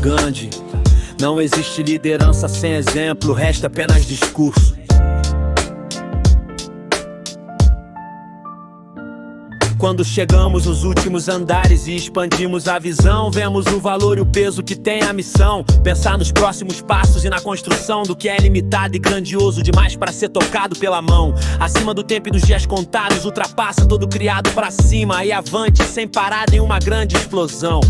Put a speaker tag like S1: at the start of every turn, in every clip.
S1: Gandhi. Não existe liderança sem exemplo, resta apenas discurso. Quando chegamos aos últimos andares e expandimos a visão, vemos o valor e o peso que tem a missão. Pensar nos próximos passos e na construção do que é limitado e grandioso demais para ser tocado pela mão. Acima do tempo e dos dias contados, ultrapassa todo criado pra cima e avante, sem parada em uma grande explosão.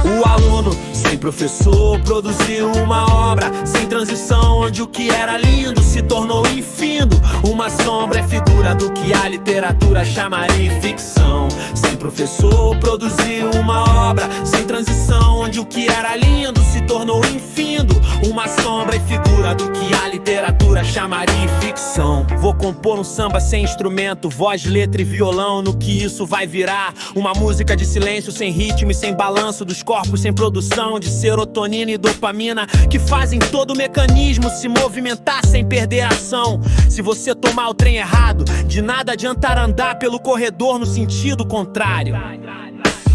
S1: O aluno, sem professor, produziu uma obra sem transição, onde o que era lindo se tornou infindo. Uma sombra é figura do que a literatura chamaria ficção. Sem professor, produziu uma obra sem transição, onde o que era lindo se tornou infindo. Uma sombra é figura do que a literatura chamaria ficção. Vou compor um samba sem instrumento, voz, letra e violão. No que isso vai virar? Uma música de silêncio, sem ritmo e sem balanço dos corpos, sem produção de serotonina e dopamina, que fazem todo o mecanismo se movimentar sem perder a ação. Se você tomar o trem errado, de nada adiantar andar pelo corredor no sentido contrário.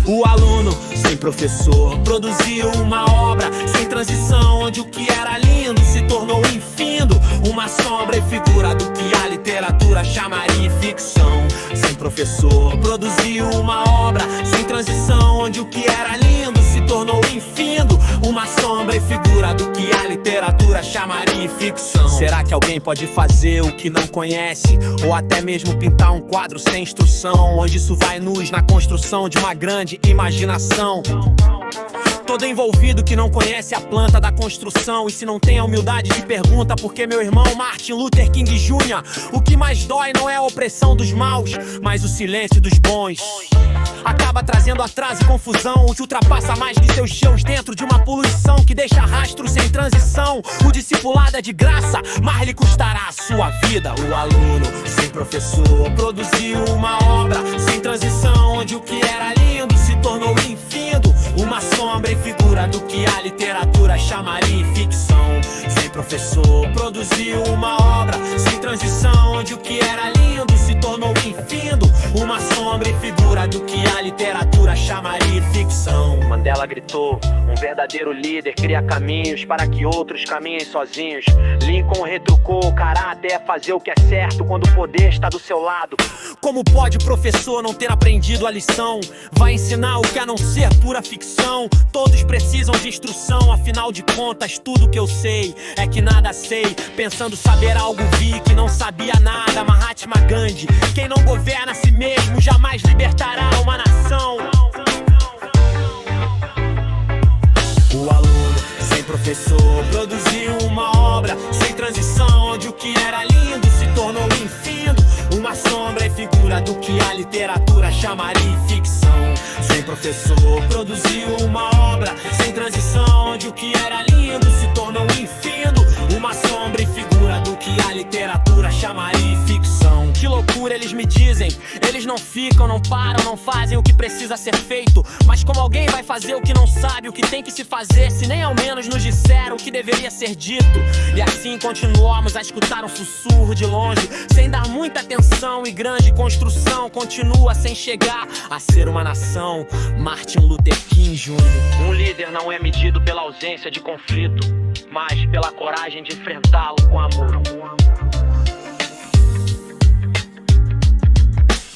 S1: O aluno, sem professor, produziu uma obra sem transição, onde o que era lindo se tornou infindo. Uma sombra e figura do que a literatura chamaria ficção. Sem professor, produziu uma obra sem transição, onde o que era lindo se tornou infindo. Uma sombra e figura do que a literatura chamaria ficção. Será que alguém pode fazer o que não conhece? Ou até mesmo pintar um quadro sem instrução, onde isso vai nos na construção de uma grande imaginação? Todo envolvido que não conhece a planta da construção, e se não tem a humildade de pergunta, porque meu irmão Martin Luther King Jr. O que mais dói não é a opressão dos maus, mas o silêncio dos bons. Acaba trazendo atraso e confusão, que ultrapassa mais que seus shows dentro de uma poluição que deixa rastro sem transição. O discipulado é de graça, mas lhe custará a sua vida. O aluno, sem professor, produziu uma obra sem transição, onde o que era lindo se tornou infindo. Uma sombra e figura do que a literatura chamaria ficção. Sem professor, produziu uma obra sem transição, onde o que era lindo se tornou infindo. Uma sombra e figura do que a literatura chamaria ficção. Mandela gritou: um verdadeiro líder cria caminhos para que outros caminhem sozinhos. Lincoln retrucou: o caráter é fazer o que é certo quando o poder está do seu lado. Como pode o professor não ter aprendido a lição? Vai ensinar o que a não ser pura ficção. Todos precisam de instrução, afinal de contas tudo que eu sei é que nada sei. Pensando saber algo vi que não sabia nada. Mahatma Gandhi: quem não governa a si mesmo jamais libertará uma nação. O aluno, sem professor, produziu uma obra sem transição, onde o que era lindo se tornou infindo. Uma sombra e figura do que a literatura chamaria ficção. Sem professor, produziu uma obra sem transição, onde o que era lindo se tornou infindo. Uma sombra e figura do que a literatura chamaria ficção. Que loucura, eles me dizem. Eles não ficam, não param, não fazem o que precisa ser feito. Mas como alguém vai fazer o que não sabe, o que tem que se fazer, se nem ao menos nos disseram o que deveria ser dito? E assim continuamos a escutar um sussurro de longe, sem dar muita atenção, e grande construção continua sem chegar a ser uma nação. Martin Luther King Jr. Um líder não é medido pela ausência de conflito, mas pela coragem de enfrentá-lo com amor.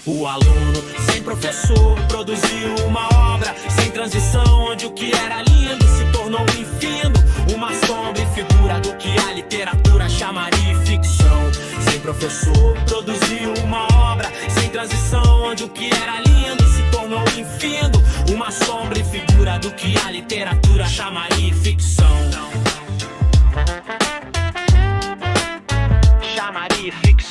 S1: O aluno, sem professor, produziu uma obra sem transição, onde o que era lindo se tornou infindo. Uma sombra e figura do que a literatura chamaria ficção. Sem professor, produziu uma obra sem transição, onde o que era lindo se tornou infindo. Uma sombra e figura do que a literatura chamaria ficção. Chamaria ficção.